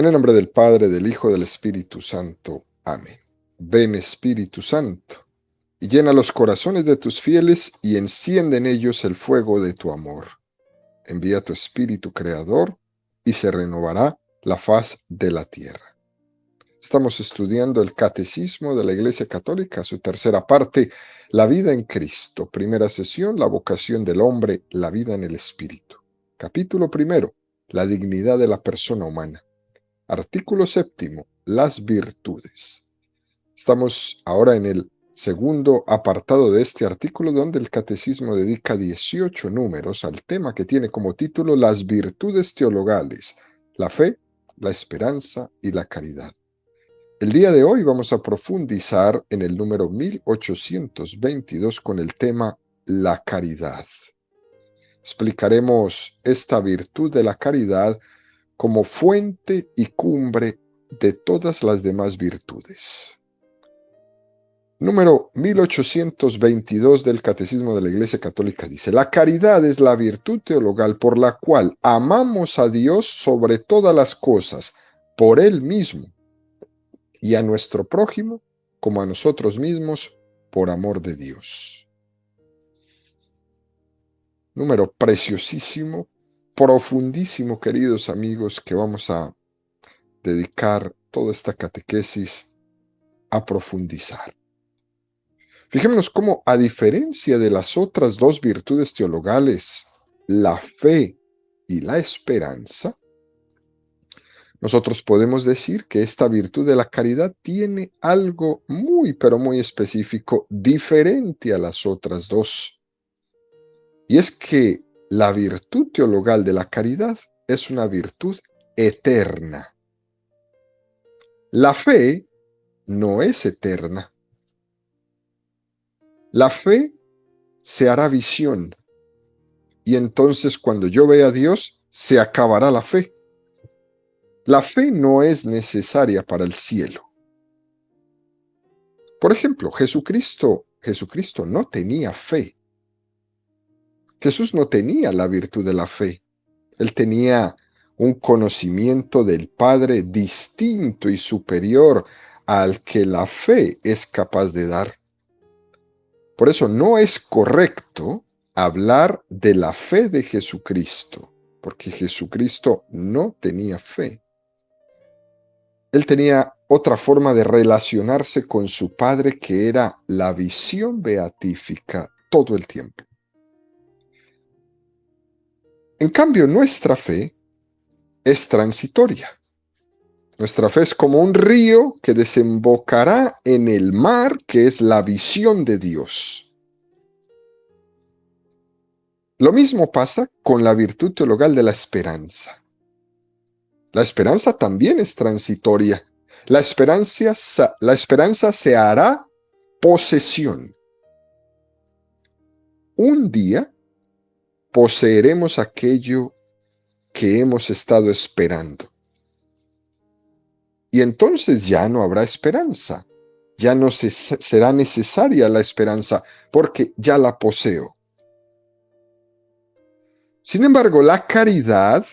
En el nombre del Padre, del Hijo, del Espíritu Santo. Amén. Ven, Espíritu Santo, y llena los corazones de tus fieles y enciende en ellos el fuego de tu amor. Envía tu Espíritu Creador y se renovará la faz de la tierra. Estamos estudiando el Catecismo de la Iglesia Católica, su tercera parte, la vida en Cristo. Primera sesión, la vocación del hombre, la vida en el Espíritu. Capítulo primero, la dignidad de la persona humana. Artículo séptimo, las virtudes. Estamos ahora en el segundo apartado de este artículo, donde el Catecismo dedica 18 números al tema que tiene como título las virtudes teologales, la fe, la esperanza y la caridad. El día de hoy vamos a profundizar en el número 1822 con el tema la caridad. Explicaremos esta virtud de la caridad como fuente y cumbre de todas las demás virtudes. Número 1822 del Catecismo de la Iglesia Católica dice: la caridad es la virtud teologal por la cual amamos a Dios sobre todas las cosas, por Él mismo, y a nuestro prójimo como a nosotros mismos, por amor de Dios. Número preciosísimo, profundísimo, queridos amigos, que vamos a dedicar toda esta catequesis a profundizar. Fijémonos cómo, a diferencia de las otras dos virtudes teologales, la fe y la esperanza, nosotros podemos decir que esta virtud de la caridad tiene algo muy, pero muy específico, diferente a las otras dos. Y es que la virtud teologal de la caridad es una virtud eterna. La fe no es eterna. La fe se hará visión, y entonces cuando yo vea a Dios, se acabará la fe. La fe no es necesaria para el cielo. Por ejemplo, Jesucristo no tenía fe. Jesús no tenía la virtud de la fe. Él tenía un conocimiento del Padre distinto y superior al que la fe es capaz de dar. Por eso no es correcto hablar de la fe de Jesucristo, porque Jesucristo no tenía fe. Él tenía otra forma de relacionarse con su Padre, que era la visión beatífica todo el tiempo. En cambio, nuestra fe es transitoria. Nuestra fe es como un río que desembocará en el mar, que es la visión de Dios. Lo mismo pasa con la virtud teologal de la esperanza. La esperanza también es transitoria. La esperanza se hará posesión. Un día poseeremos aquello que hemos estado esperando. Y entonces ya no habrá esperanza. Ya no será necesaria la esperanza, porque ya la poseo. Sin embargo, la caridad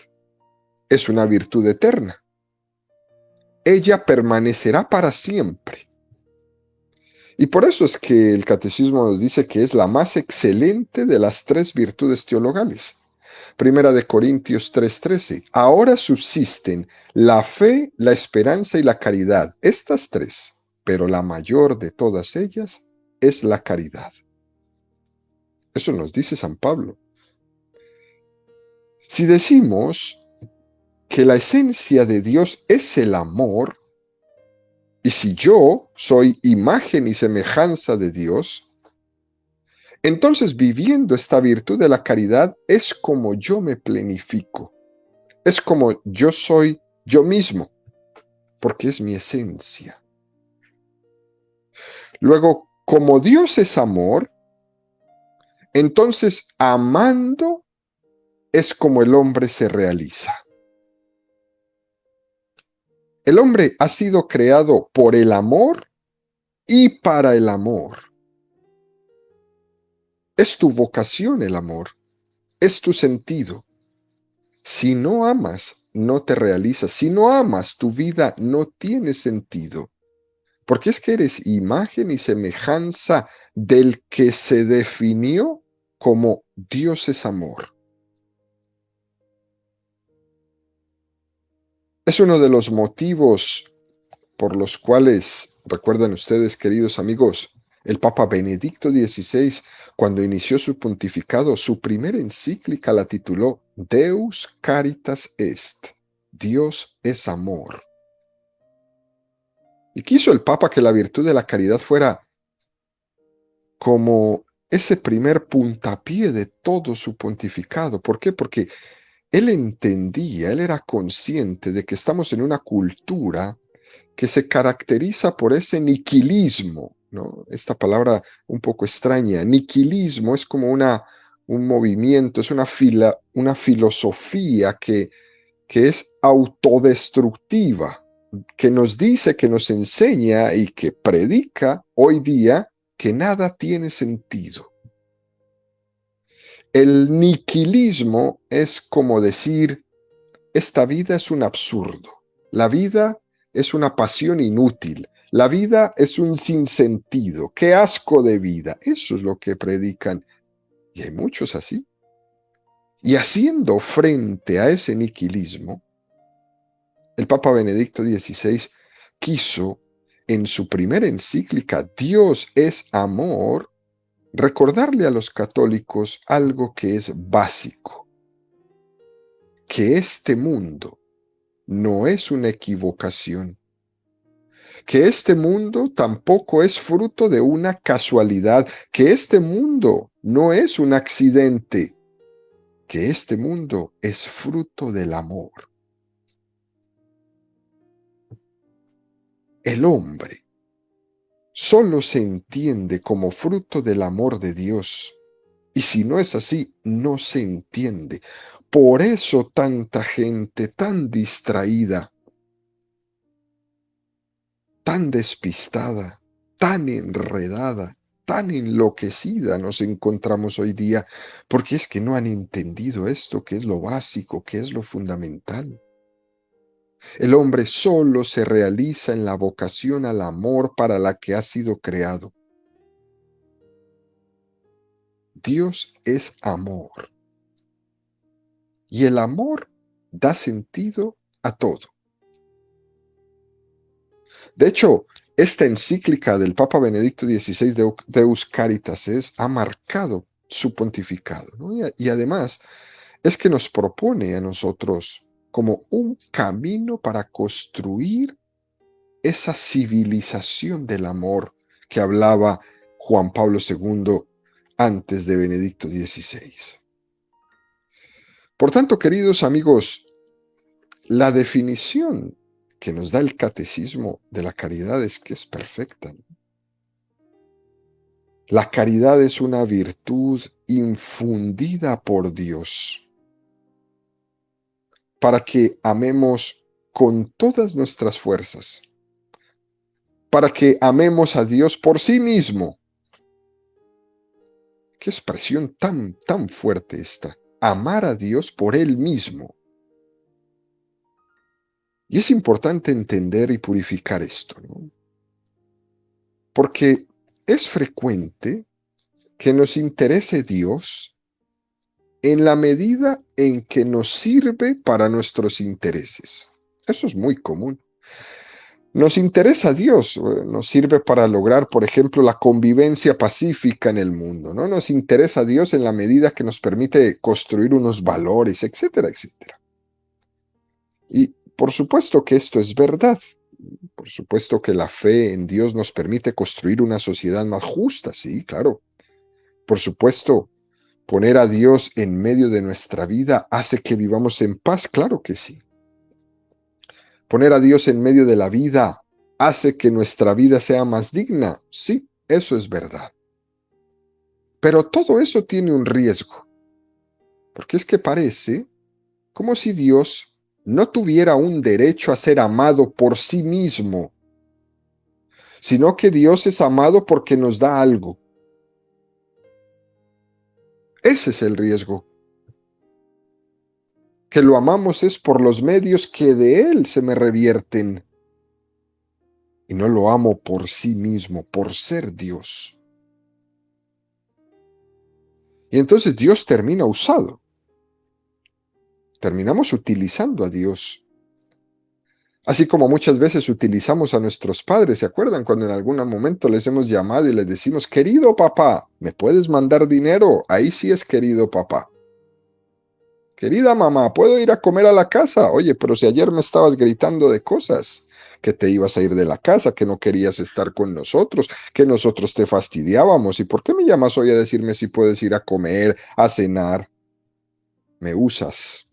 es una virtud eterna. Ella permanecerá para siempre. Y por eso es que el Catecismo nos dice que es la más excelente de las tres virtudes teologales. Primera de Corintios 3:13. Ahora subsisten la fe, la esperanza y la caridad. Estas tres, pero la mayor de todas ellas es la caridad. Eso nos dice San Pablo. Si decimos que la esencia de Dios es el amor, y si yo soy imagen y semejanza de Dios, entonces viviendo esta virtud de la caridad es como yo me plenifico, es como yo soy yo mismo, porque es mi esencia. Luego, como Dios es amor, entonces amando es como el hombre se realiza. El hombre ha sido creado por el amor y para el amor. Es tu vocación el amor, es tu sentido. Si no amas, no te realizas, si no amas, tu vida no tiene sentido. Porque es que eres imagen y semejanza del que se definió como Dios es amor. Es uno de los motivos por los cuales, recuerdan ustedes, queridos amigos, el Papa Benedicto XVI, cuando inició su pontificado, su primera encíclica la tituló Deus Caritas Est, Dios es amor. Y quiso el Papa que la virtud de la caridad fuera como ese primer puntapié de todo su pontificado. ¿Por qué? Porque él entendía, él era consciente de que estamos en una cultura que se caracteriza por ese niquilismo, ¿no? Esta palabra un poco extraña. Niquilismo es como un movimiento, es una filosofía que es autodestructiva, que nos dice, que nos enseña y que predica hoy día que nada tiene sentido. El niquilismo es como decir, esta vida es un absurdo, la vida es una pasión inútil, la vida es un sinsentido, qué asco de vida. Eso es lo que predican. Y hay muchos así. Y haciendo frente a ese niquilismo, el Papa Benedicto XVI quiso, en su primera encíclica, Dios es amor, recordarle a los católicos algo que es básico, que este mundo no es una equivocación, que este mundo tampoco es fruto de una casualidad, que este mundo no es un accidente, que este mundo es fruto del amor. El hombre solo se entiende como fruto del amor de Dios. Y si no es así, no se entiende. Por eso tanta gente tan distraída, tan despistada, tan enredada, tan enloquecida nos encontramos hoy día, porque es que no han entendido esto, que es lo básico, que es lo fundamental. El hombre solo se realiza en la vocación al amor para la que ha sido creado. Dios es amor. Y el amor da sentido a todo. De hecho, esta encíclica del Papa Benedicto XVI, Deus Caritas Est, ha marcado su pontificado, ¿no? Y además es que nos propone a nosotros como un camino para construir esa civilización del amor que hablaba Juan Pablo II antes de Benedicto XVI. Por tanto, queridos amigos, la definición que nos da el catecismo de la caridad es que es perfecta. La caridad es una virtud infundida por Dios para que amemos con todas nuestras fuerzas, para que amemos a Dios por sí mismo. Qué expresión tan fuerte esta. Amar a Dios por Él mismo. Y es importante entender y purificar esto, ¿no? Porque es frecuente que nos interese Dios en la medida en que nos sirve para nuestros intereses. Eso es muy común. Nos interesa Dios, nos sirve para lograr, por ejemplo, la convivencia pacífica en el mundo, ¿no? Nos interesa Dios en la medida que nos permite construir unos valores, etcétera, etcétera. Y por supuesto que esto es verdad. Por supuesto que la fe en Dios nos permite construir una sociedad más justa, sí, claro. Por supuesto, poner a Dios en medio de nuestra vida hace que vivamos en paz, claro que sí. Poner a Dios en medio de la vida hace que nuestra vida sea más digna, sí, eso es verdad. Pero todo eso tiene un riesgo, porque es que parece como si Dios no tuviera un derecho a ser amado por sí mismo, sino que Dios es amado porque nos da algo. Ese es el riesgo. que lo amamos es por los medios que de Él se me revierten. Y no lo amo por sí mismo, por ser Dios. Y entonces Dios termina usado. Terminamos utilizando a Dios. Así como muchas veces utilizamos a nuestros padres, ¿se acuerdan cuando en algún momento les hemos llamado y les decimos, querido papá, ¿me puedes mandar dinero? Ahí sí es querido papá. Querida mamá, ¿puedo ir a comer a la casa? Oye, pero si ayer me estabas gritando de cosas, que te ibas a ir de la casa, que no querías estar con nosotros, que nosotros te fastidiábamos. ¿Y por qué me llamas hoy a decirme si puedes ir a comer, a cenar? Me usas.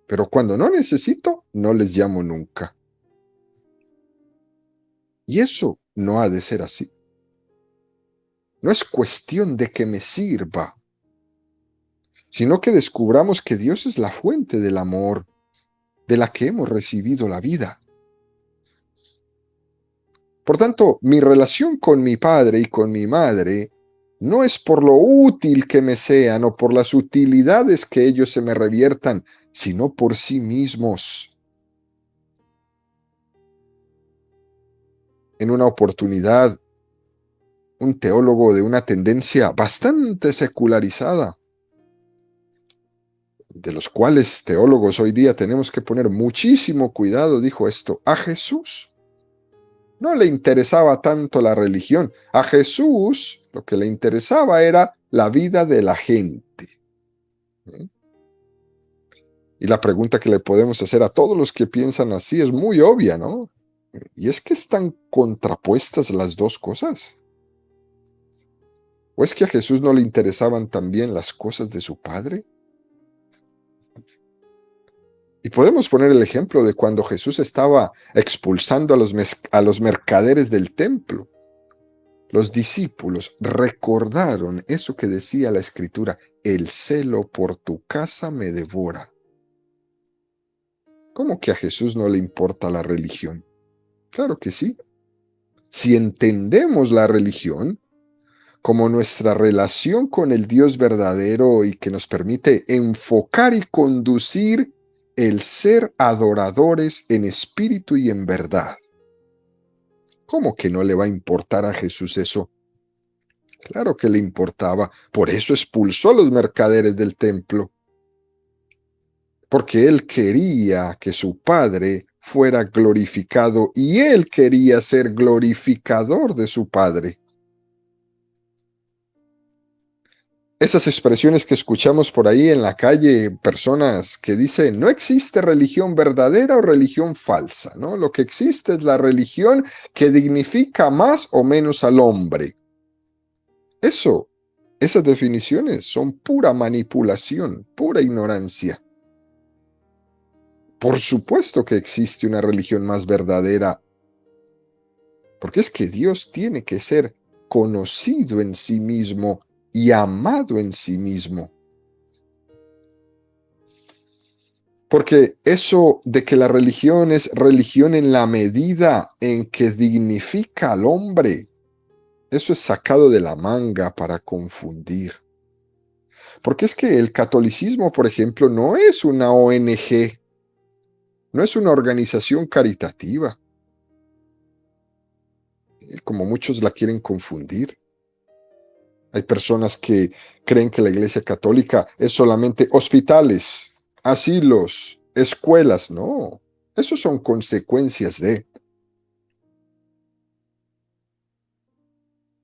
Pero cuando no necesito, no les llamo nunca. Y eso no ha de ser así. No es cuestión de que me sirva, sino que descubramos que Dios es la fuente del amor, de la que hemos recibido la vida. Por tanto, mi relación con mi padre y con mi madre no es por lo útil que me sean o por las utilidades que ellos se me reviertan, sino por sí mismos. En una oportunidad, un teólogo de una tendencia bastante secularizada, de los cuales teólogos hoy día tenemos que poner muchísimo cuidado, dijo esto: a Jesús no le interesaba tanto la religión, a Jesús lo que le interesaba era la vida de la gente. ¿Eh? Y la pregunta que le podemos hacer a todos los que piensan así es muy obvia, ¿no? Y es que están contrapuestas las dos cosas. ¿O es que a Jesús no le interesaban también las cosas de su Padre? Y podemos poner el ejemplo de cuando Jesús estaba expulsando a los mercaderes del templo. Los discípulos recordaron eso que decía la Escritura: el celo por tu casa me devora. ¿Cómo que a Jesús no le importa la religión? Claro que sí. Si entendemos la religión como nuestra relación con el Dios verdadero y que nos permite enfocar y conducir el ser adoradores en espíritu y en verdad. ¿Cómo que no le va a importar a Jesús eso? Claro que le importaba, por eso expulsó a los mercaderes del templo, porque él quería que su Padre fuera glorificado y él quería ser glorificador de su Padre. Esas expresiones que escuchamos por ahí en la calle, personas que dicen, no existe religión verdadera o religión falsa, ¿no? Lo que existe es la religión que dignifica más o menos al hombre. Eso, esas definiciones son pura manipulación, pura ignorancia. Por supuesto que existe una religión más verdadera, porque es que Dios tiene que ser conocido en sí mismo y amado en sí mismo. Porque eso de que la religión es religión en la medida en que dignifica al hombre, eso es sacado de la manga para confundir. Porque es que el catolicismo, por ejemplo, no es una ONG, no es una organización caritativa, como muchos la quieren confundir. Hay personas que creen que la Iglesia Católica es solamente hospitales, asilos, escuelas. No, eso son consecuencias de...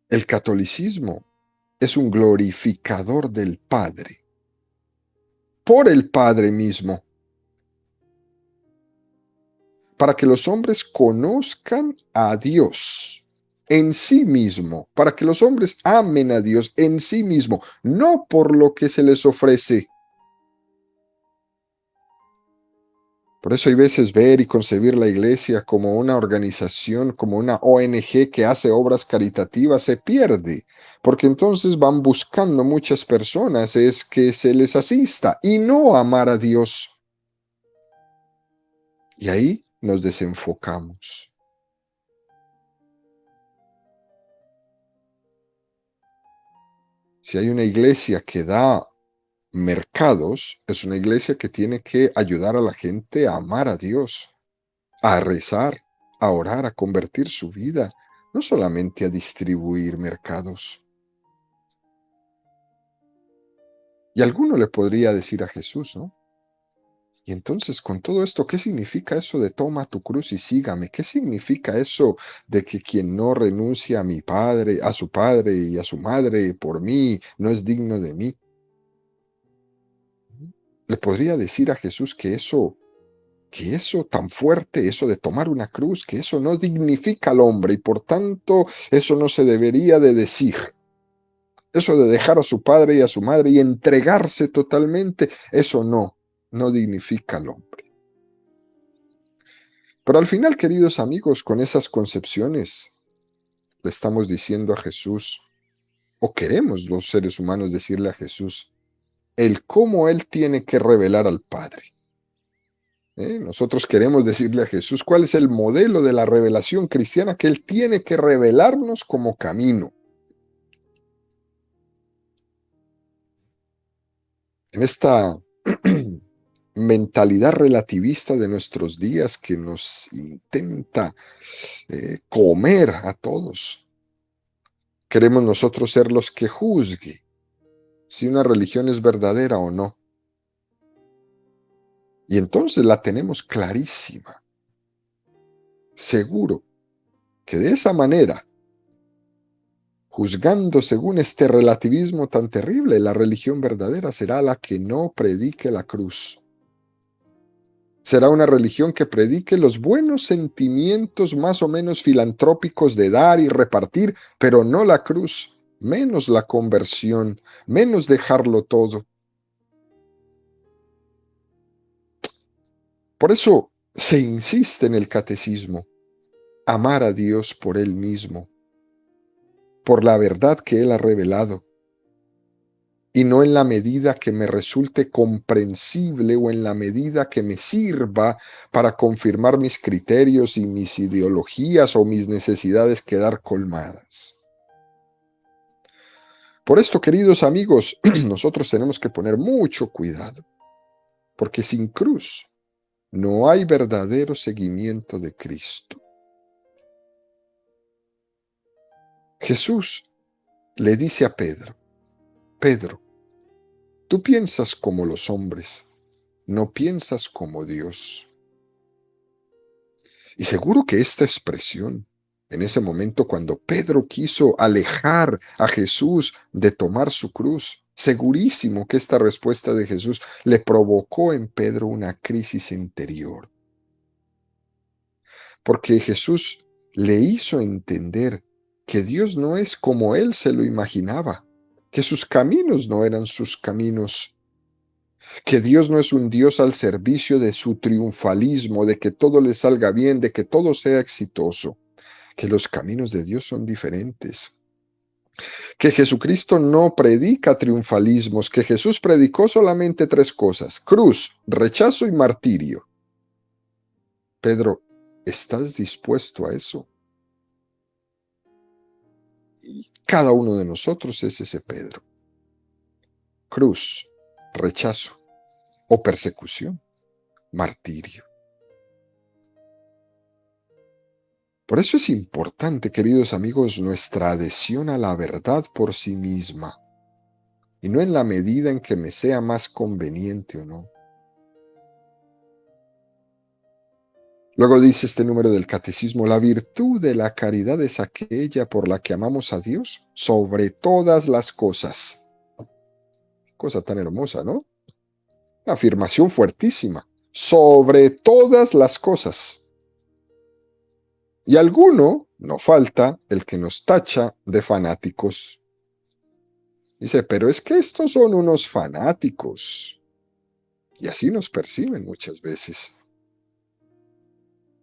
El catolicismo es un glorificador del Padre, por el Padre mismo, para que los hombres conozcan a Dios en sí mismo, para que los hombres amen a Dios en sí mismo, no por lo que se les ofrece. Por eso hay veces ver y concebir la iglesia como una organización, como una ONG que hace obras caritativas, se pierde, porque entonces van buscando muchas personas es que se les asista y no amar a Dios. Y ahí nos desenfocamos. Si hay una iglesia que da Mercados es una iglesia que tiene que ayudar a la gente a amar a Dios, a rezar, a orar, a convertir su vida, no solamente a distribuir mercados. Y alguno le podría decir a Jesús, ¿no? Y entonces, con todo esto, ¿qué significa eso de toma tu cruz y sígame? ¿Qué significa eso de que quien no renuncia a mi padre, a su padre y a su madre por mí, no es digno de mí? Le podría decir a Jesús que eso tan fuerte, eso de tomar una cruz, que eso no dignifica al hombre y por tanto eso no se debería de decir. Eso de dejar a su padre y a su madre y entregarse totalmente, eso no dignifica al hombre. Pero al final, queridos amigos, con esas concepciones le estamos diciendo a Jesús, o queremos los seres humanos decirle a Jesús, el cómo Él tiene que revelar al Padre. Nosotros queremos decirle a Jesús cuál es el modelo de la revelación cristiana que Él tiene que revelarnos como camino. En esta mentalidad relativista de nuestros días que nos intenta comer a todos, queremos nosotros ser los que juzgue si una religión es verdadera o no. Y entonces la tenemos clarísima. Seguro que de esa manera, juzgando según este relativismo tan terrible, la religión verdadera será la que no predique la cruz. Será una religión que predique los buenos sentimientos más o menos filantrópicos de dar y repartir, pero no la cruz, menos la conversión, menos dejarlo todo. Por eso se insiste en el catecismo, amar a Dios por Él mismo, por la verdad que Él ha revelado, y no en la medida que me resulte comprensible o en la medida que me sirva para confirmar mis criterios y mis ideologías o mis necesidades quedar colmadas. Por esto, queridos amigos, nosotros tenemos que poner mucho cuidado, porque sin cruz no hay verdadero seguimiento de Cristo. Jesús le dice a Pedro, Pedro, tú piensas como los hombres, no piensas como Dios. Y seguro que esta expresión, en ese momento cuando Pedro quiso alejar a Jesús de tomar su cruz, segurísimo que esta respuesta de Jesús le provocó en Pedro una crisis interior. Porque Jesús le hizo entender que Dios no es como él se lo imaginaba, que sus caminos no eran sus caminos, que Dios no es un Dios al servicio de su triunfalismo, de que todo le salga bien, de que todo sea exitoso, que los caminos de Dios son diferentes, que Jesucristo no predica triunfalismos, que Jesús predicó solamente tres cosas: cruz, rechazo y martirio. Pedro, ¿estás dispuesto a eso? Y cada uno de nosotros es ese Pedro. Cruz, rechazo o persecución, martirio. Por eso es importante, queridos amigos, nuestra adhesión a la verdad por sí misma, y no en la medida en que me sea más conveniente o no. Luego dice este número del catecismo, la virtud de la caridad es aquella por la que amamos a Dios sobre todas las cosas. Cosa tan hermosa, ¿no? Una afirmación fuertísima. Sobre todas las cosas. Y alguno, no falta, el que nos tacha de fanáticos. Dice, pero es que estos son unos fanáticos. Y así nos perciben muchas veces.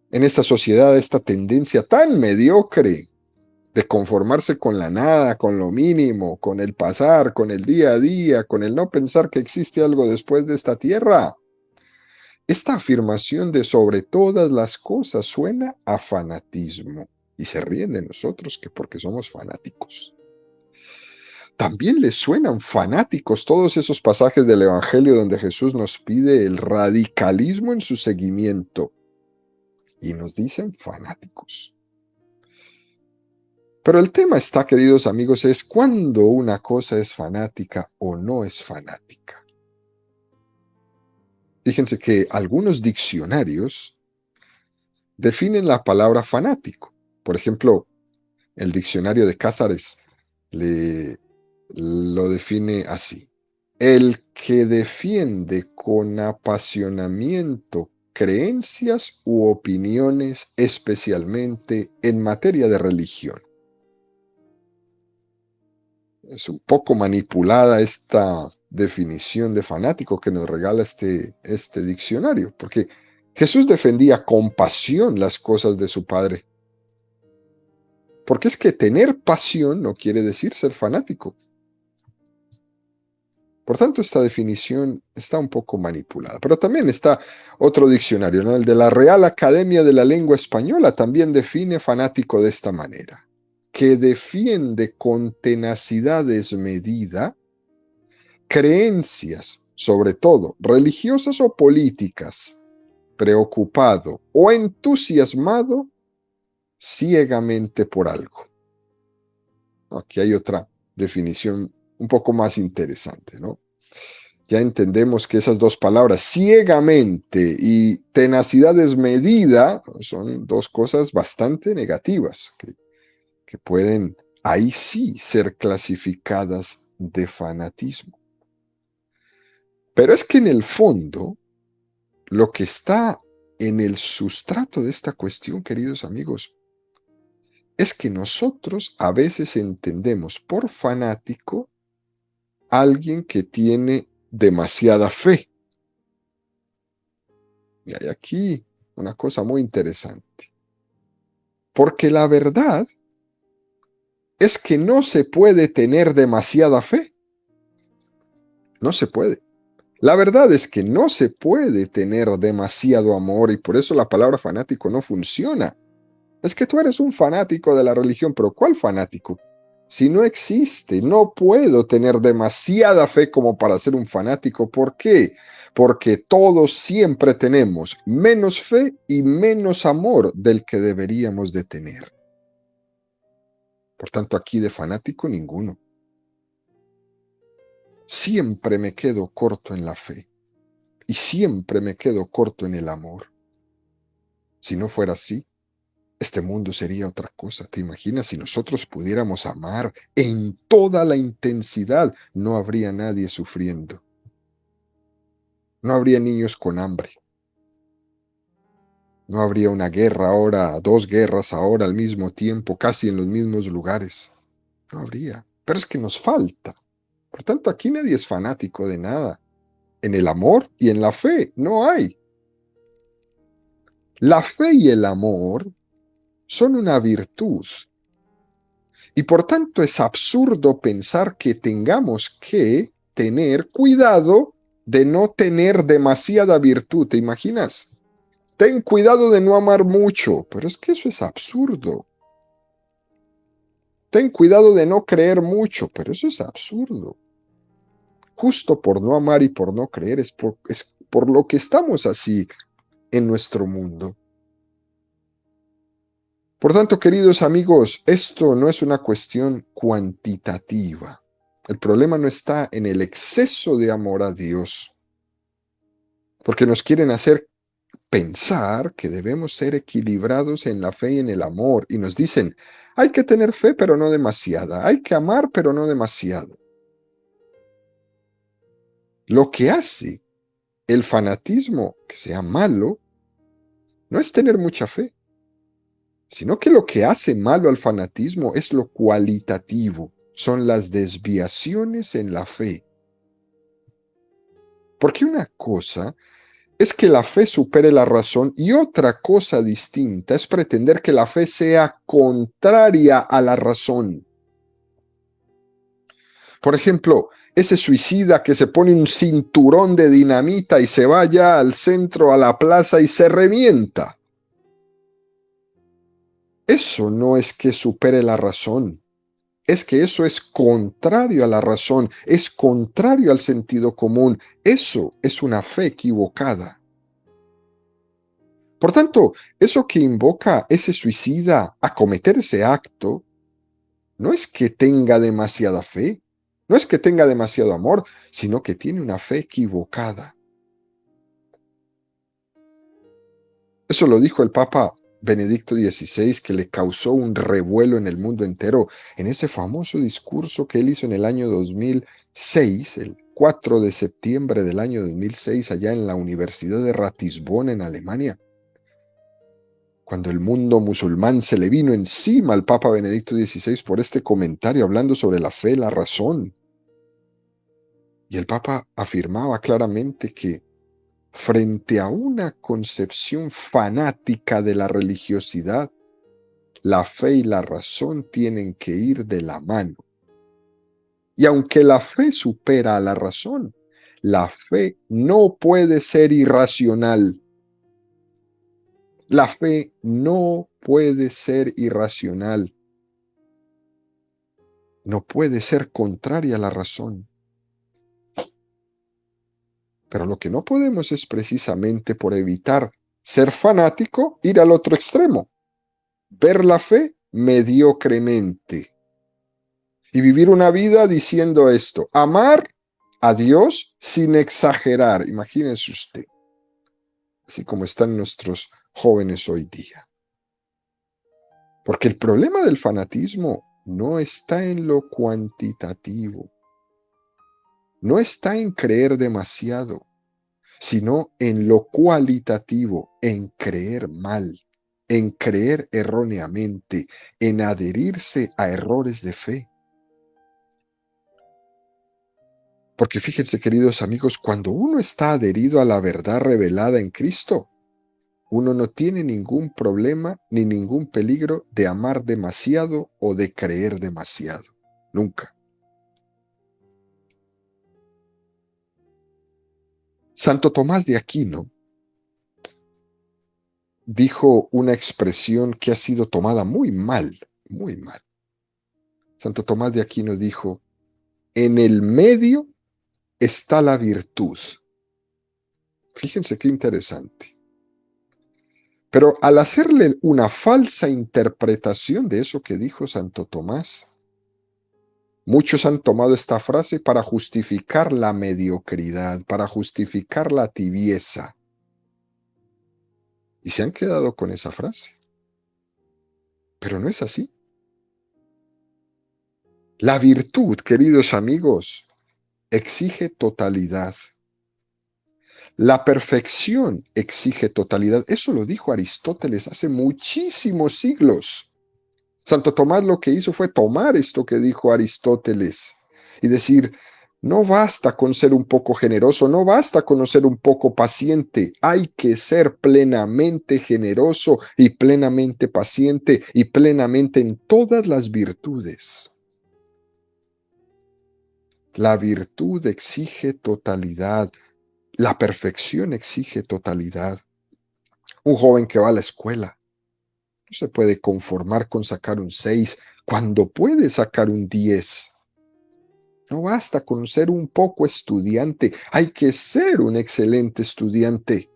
En esta sociedad, esta tendencia tan mediocre de conformarse con la nada, con lo mínimo, con el pasar, con el día a día, con el no pensar que existe algo después de esta tierra. Esta afirmación de sobre todas las cosas suena a fanatismo y se ríen de nosotros que porque somos fanáticos. también les suenan fanáticos todos esos pasajes del Evangelio donde Jesús nos pide el radicalismo en su seguimiento. Y nos dicen fanáticos. Pero el tema está, queridos amigos, es cuándo una cosa es fanática o no es fanática. Fíjense que algunos diccionarios definen la palabra fanático. Por ejemplo, el diccionario de Cázares lo define así: el que defiende con apasionamiento creencias u opiniones, especialmente en materia de religión. Es un poco manipulada esta definición de fanático que nos regala este diccionario, porque Jesús defendía con pasión las cosas de su Padre. Porque es que tener pasión no quiere decir ser fanático. Por tanto, esta definición está un poco manipulada. Pero también está otro diccionario, ¿no? El de la Real Academia de la Lengua Española también define fanático de esta manera: que defiende con tenacidad desmedida creencias, sobre todo religiosas o políticas, preocupado o entusiasmado ciegamente por algo. Aquí hay otra definición un poco más interesante, ¿no? Ya entendemos que esas dos palabras, ciegamente y tenacidad desmedida, son dos cosas bastante negativas que pueden ahí sí ser clasificadas de fanatismo. Pero es que en el fondo, lo que está en el sustrato de esta cuestión, queridos amigos, es que nosotros a veces entendemos por fanático a alguien que tiene demasiada fe. Y hay aquí una cosa muy interesante. Porque la verdad es que no se puede tener demasiada fe. No se puede. La verdad es que no se puede tener demasiado amor y por eso la palabra fanático no funciona. Es que tú eres un fanático de la religión, pero ¿cuál fanático? Si no existe, no puedo tener demasiada fe como para ser un fanático. ¿Por qué? Porque todos siempre tenemos menos fe y menos amor del que deberíamos de tener. Por tanto, aquí de fanático ninguno. Siempre me quedo corto en la fe y siempre me quedo corto en el amor. Si no fuera así, este mundo sería otra cosa. ¿Te imaginas? Si nosotros pudiéramos amar en toda la intensidad, no habría nadie sufriendo. No habría niños con hambre. No habría una guerra ahora, dos guerras ahora al mismo tiempo, casi en los mismos lugares. No habría. Pero es que nos falta. Por tanto, aquí nadie es fanático de nada. En el amor y en la fe no hay. La fe y el amor son una virtud. Y por tanto es absurdo pensar que tengamos que tener cuidado de no tener demasiada virtud. ¿Te imaginas? Ten cuidado de no amar mucho, pero es que eso es absurdo. Ten cuidado de no creer mucho, pero eso es absurdo. Justo por no amar y por no creer es por lo que estamos así en nuestro mundo. Por tanto, queridos amigos, esto no es una cuestión cuantitativa. El problema no está en el exceso de amor a Dios, porque nos quieren hacer pensar que debemos ser equilibrados en la fe y en el amor, y nos dicen, hay que tener fe, pero no demasiada, hay que amar, pero no demasiado. Lo que hace el fanatismo que sea malo no es tener mucha fe, sino que lo que hace malo al fanatismo es lo cualitativo, son las desviaciones en la fe. Porque una cosa es que la fe supere la razón y otra cosa distinta es pretender que la fe sea contraria a la razón. Por ejemplo, ese suicida que se pone un cinturón de dinamita y se vaya al centro, a la plaza y se revienta. Eso no es que supere la razón. es que eso es contrario a la razón, es contrario al sentido común. Eso es una fe equivocada. Por tanto, eso que invoca ese suicida a cometer ese acto, no es que tenga demasiada fe, no es que tenga demasiado amor, sino que tiene una fe equivocada. Eso lo dijo el Papa Benedicto XVI, que le causó un revuelo en el mundo entero en ese famoso discurso que él hizo en el año 2006, el 4 de septiembre del año 2006, allá en la Universidad de Ratisbona, en Alemania, cuando el mundo musulmán se le vino encima al Papa Benedicto XVI por este comentario hablando sobre la fe, la razón. Y el Papa afirmaba claramente que frente a una concepción fanática de la religiosidad, la fe y la razón tienen que ir de la mano. Y aunque la fe supera a la razón, la fe no puede ser irracional. La fe no puede ser irracional. No puede ser contraria a la razón. Pero lo que no podemos es precisamente por evitar ser fanático, ir al otro extremo, ver la fe mediocremente y vivir una vida diciendo esto, amar a Dios sin exagerar. Imagínense usted, así como están nuestros jóvenes hoy día. Porque el problema del fanatismo no está en lo cuantitativo, no está en creer demasiado, sino en lo cualitativo, en creer mal, en creer erróneamente, en adherirse a errores de fe. Porque fíjense, queridos amigos, cuando uno está adherido a la verdad revelada en Cristo, uno no tiene ningún problema ni ningún peligro de amar demasiado o de creer demasiado. Nunca. Santo Tomás de Aquino dijo una expresión que ha sido tomada muy mal, muy mal. Santo Tomás de Aquino dijo, en el medio está la virtud. Fíjense qué interesante. Pero al hacerle una falsa interpretación de eso que dijo Santo Tomás, muchos han tomado esta frase para justificar la mediocridad, para justificar la tibieza. Y se han quedado con esa frase. Pero no es así. La virtud, queridos amigos, exige totalidad. La perfección exige totalidad. Eso lo dijo Aristóteles hace muchísimos siglos. Santo Tomás lo que hizo fue tomar esto que dijo Aristóteles y decir, no basta con ser un poco generoso, no basta con ser un poco paciente, hay que ser plenamente generoso y plenamente paciente y plenamente en todas las virtudes. La virtud exige totalidad, la perfección exige totalidad. Un joven que va a la escuela no se puede conformar con sacar un 6 cuando puede sacar un 10. No basta con ser un poco estudiante, hay que ser un excelente estudiante.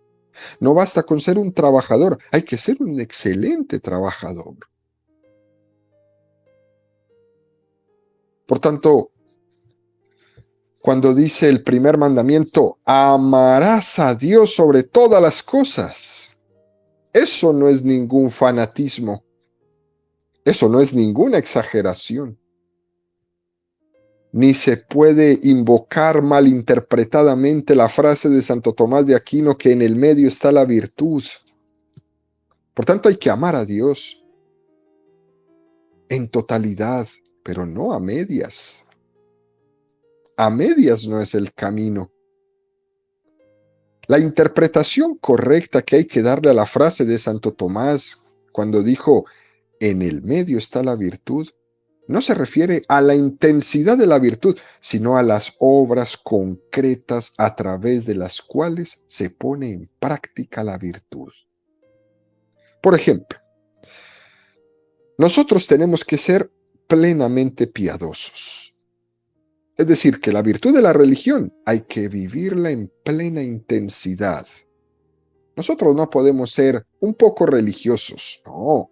No basta con ser un trabajador, hay que ser un excelente trabajador. Por tanto, cuando dice el primer mandamiento, amarás a Dios sobre todas las cosas, eso no es ningún fanatismo, eso no es ninguna exageración. Ni se puede invocar malinterpretadamente la frase de Santo Tomás de Aquino que en el medio está la virtud. Por tanto, hay que amar a Dios en totalidad, pero no a medias. A medias no es el camino. La interpretación correcta que hay que darle a la frase de Santo Tomás cuando dijo, en el medio está la virtud, no se refiere a la intensidad de la virtud, sino a las obras concretas a través de las cuales se pone en práctica la virtud. Por ejemplo, nosotros tenemos que ser plenamente piadosos. Es decir, que la virtud de la religión hay que vivirla en plena intensidad. Nosotros no podemos ser un poco religiosos, no.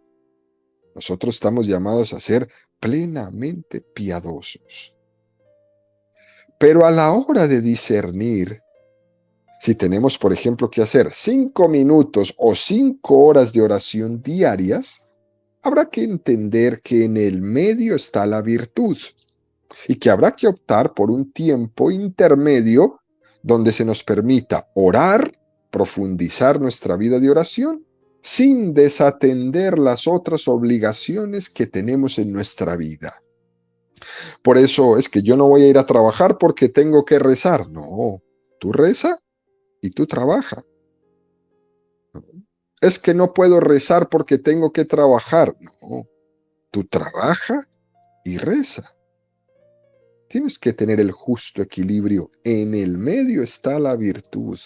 Nosotros estamos llamados a ser plenamente piadosos. Pero a la hora de discernir, si tenemos, por ejemplo, que hacer 5 minutos o 5 horas de oración diarias, habrá que entender que en el medio está la virtud y que habrá que optar por un tiempo intermedio donde se nos permita orar, profundizar nuestra vida de oración, sin desatender las otras obligaciones que tenemos en nuestra vida. Por eso es que yo no voy a ir a trabajar porque tengo que rezar. No, tú reza y tú trabaja. Es que no puedo rezar porque tengo que trabajar. No, tú trabaja y reza. Tienes que tener el justo equilibrio. En el medio está la virtud.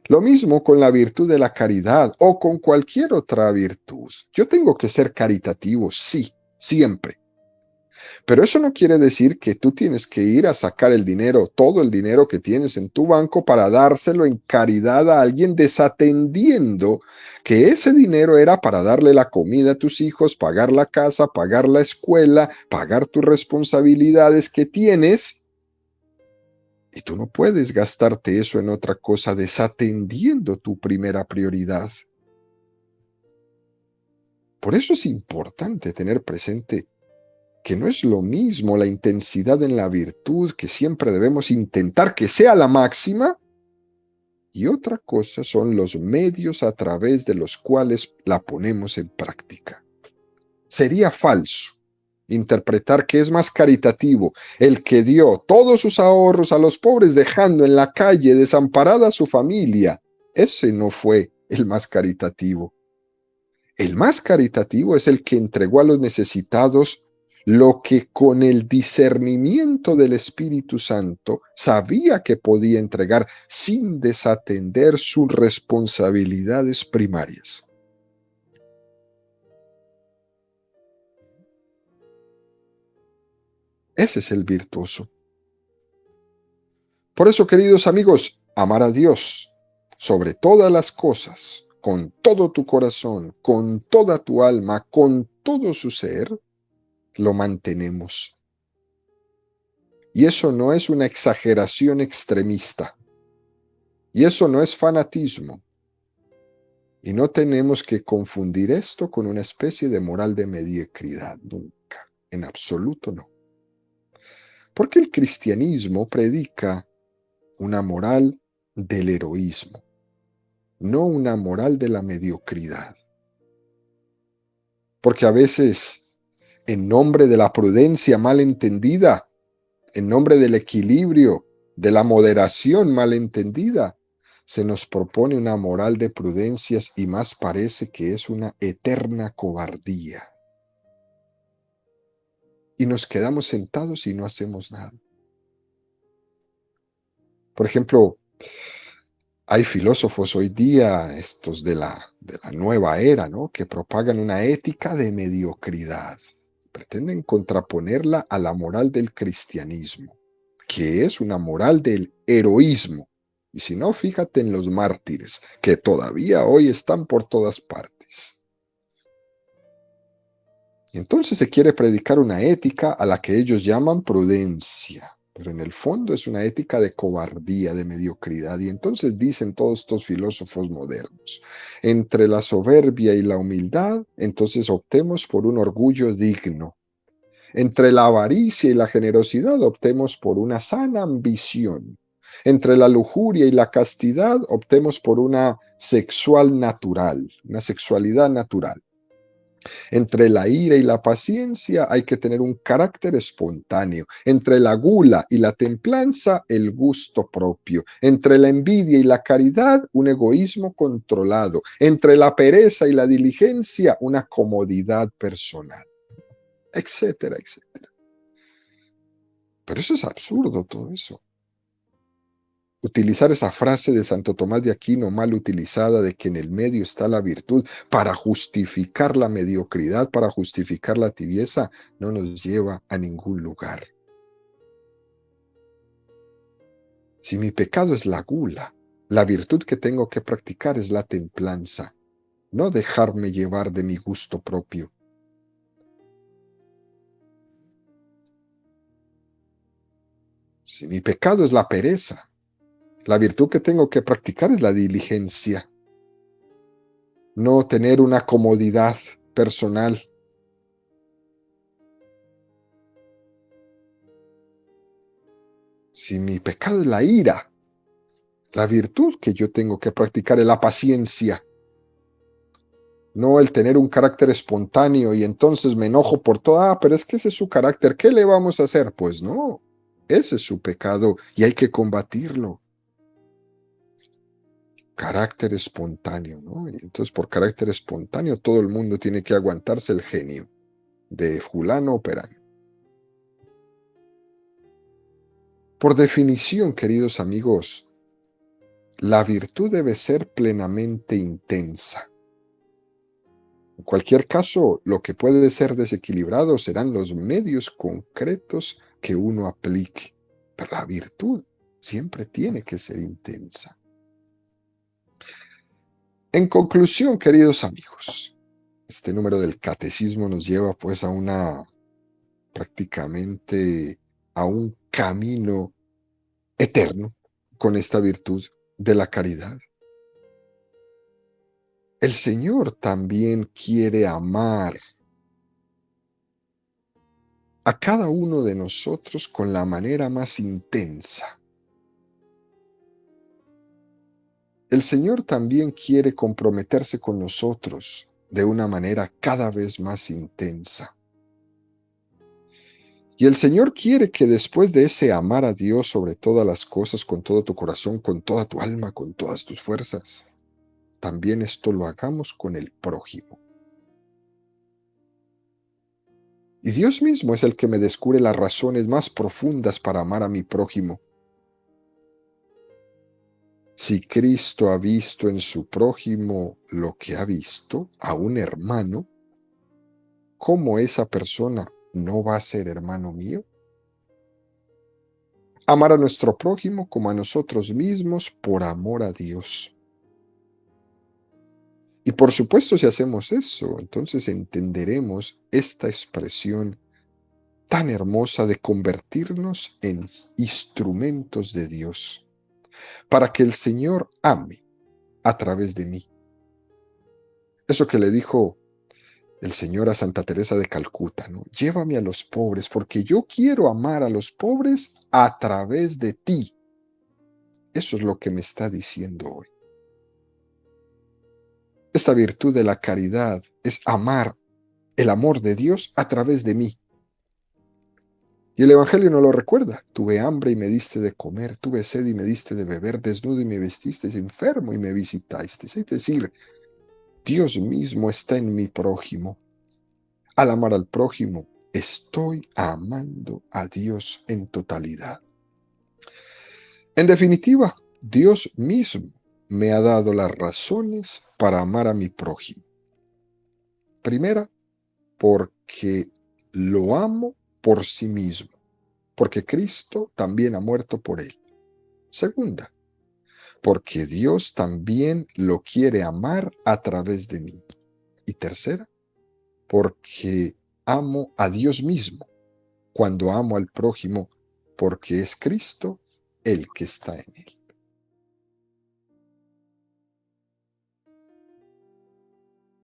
Lo mismo con la virtud de la caridad o con cualquier otra virtud. Yo tengo que ser caritativo, sí, siempre. Pero eso no quiere decir que tú tienes que ir a sacar el dinero, todo el dinero que tienes en tu banco para dárselo en caridad a alguien, desatendiendo que ese dinero era para darle la comida a tus hijos, pagar la casa, pagar la escuela, pagar tus responsabilidades que tienes. Y tú no puedes gastarte eso en otra cosa desatendiendo tu primera prioridad. Por eso es importante tener presente que no es lo mismo la intensidad en la virtud, que siempre debemos intentar que sea la máxima, y otra cosa son los medios a través de los cuales la ponemos en práctica. Sería falso interpretar que es más caritativo el que dio todos sus ahorros a los pobres dejando en la calle desamparada a su familia. Ese no fue el más caritativo. El más caritativo es el que entregó a los necesitados lo que con el discernimiento del Espíritu Santo sabía que podía entregar sin desatender sus responsabilidades primarias. Ese es el virtuoso. Por eso, queridos amigos, amar a Dios sobre todas las cosas, con todo tu corazón, con toda tu alma, con todo su ser, lo mantenemos. Y eso no es una exageración extremista. Y eso no es fanatismo. Y no tenemos que confundir esto con una especie de moral de mediocridad, nunca, en absoluto no. Porque el cristianismo predica una moral del heroísmo, no una moral de la mediocridad. Porque a veces, en nombre de la prudencia mal entendida, en nombre del equilibrio, de la moderación mal entendida, se nos propone una moral de prudencias y más parece que es una eterna cobardía. Y nos quedamos sentados y no hacemos nada. Por ejemplo, hay filósofos hoy día, estos de la nueva era, ¿no?, que propagan una ética de mediocridad. Pretenden contraponerla a la moral del cristianismo, que es una moral del heroísmo. Y si no, fíjate en los mártires, que todavía hoy están por todas partes. Y entonces se quiere predicar una ética a la que ellos llaman prudencia, pero en el fondo es una ética de cobardía, de mediocridad. Y entonces dicen todos estos filósofos modernos, entre la soberbia y la humildad, entonces optemos por un orgullo digno. Entre la avaricia y la generosidad, optemos por una sana ambición. Entre la lujuria y la castidad, optemos por una sexual natural, una sexualidad natural. Entre la ira y la paciencia hay que tener un carácter espontáneo. Entre la gula y la templanza, el gusto propio. Entre la envidia y la caridad, un egoísmo controlado. Entre la pereza y la diligencia, una comodidad personal, etcétera, etcétera. Pero eso es absurdo, todo eso. utilizar esa frase de Santo Tomás de Aquino mal utilizada de que en el medio está la virtud para justificar la mediocridad, para justificar la tibieza, no nos lleva a ningún lugar. Si mi pecado es la gula, la virtud que tengo que practicar es la templanza, no dejarme llevar de mi gusto propio. Si mi pecado es la pereza, la virtud que tengo que practicar es la diligencia, no tener una comodidad personal. Si mi pecado es la ira, la virtud que yo tengo que practicar es la paciencia, no el tener un carácter espontáneo y entonces me enojo por todo. Pero es que ese es su carácter, ¿qué le vamos a hacer? Pues no, ese es su pecado y hay que combatirlo. Carácter espontáneo, ¿no? Y entonces por carácter espontáneo todo el mundo tiene que aguantarse el genio de fulano o perano. Por definición, queridos amigos, la virtud debe ser plenamente intensa. En cualquier caso, lo que puede ser desequilibrado serán los medios concretos que uno aplique, pero la virtud siempre tiene que ser intensa. En conclusión, queridos amigos, este número del catecismo nos lleva pues a prácticamente a un camino eterno con esta virtud de la caridad. El Señor también quiere amar a cada uno de nosotros con la manera más intensa. El Señor también quiere comprometerse con nosotros de una manera cada vez más intensa. Y el Señor quiere que después de ese amar a Dios sobre todas las cosas, con todo tu corazón, con toda tu alma, con todas tus fuerzas, también esto lo hagamos con el prójimo. Y Dios mismo es el que me descubre las razones más profundas para amar a mi prójimo. Si Cristo ha visto en su prójimo lo que ha visto, a un hermano, ¿cómo esa persona no va a ser hermano mío? Amar a nuestro prójimo como a nosotros mismos por amor a Dios. Y por supuesto, si hacemos eso, entonces entenderemos esta expresión tan hermosa de convertirnos en instrumentos de Dios, para que el Señor ame a través de mí. Eso que le dijo el Señor a Santa Teresa de Calcuta, ¿no? Llévame a los pobres, porque yo quiero amar a los pobres a través de ti. Eso es lo que me está diciendo hoy. Esta virtud de la caridad es amar el amor de Dios a través de mí. Y el Evangelio no lo recuerda. Tuve hambre y me diste de comer, tuve sed y me diste de beber, desnudo y me vestisteis, enfermo y me visitasteis. Es decir, Dios mismo está en mi prójimo. Al amar al prójimo, estoy amando a Dios en totalidad. En definitiva, Dios mismo me ha dado las razones para amar a mi prójimo. Primera, porque lo amo por sí mismo, porque Cristo también ha muerto por él. Segunda, porque Dios también lo quiere amar a través de mí. Y tercera, porque amo a Dios mismo cuando amo al prójimo, porque es Cristo el que está en él.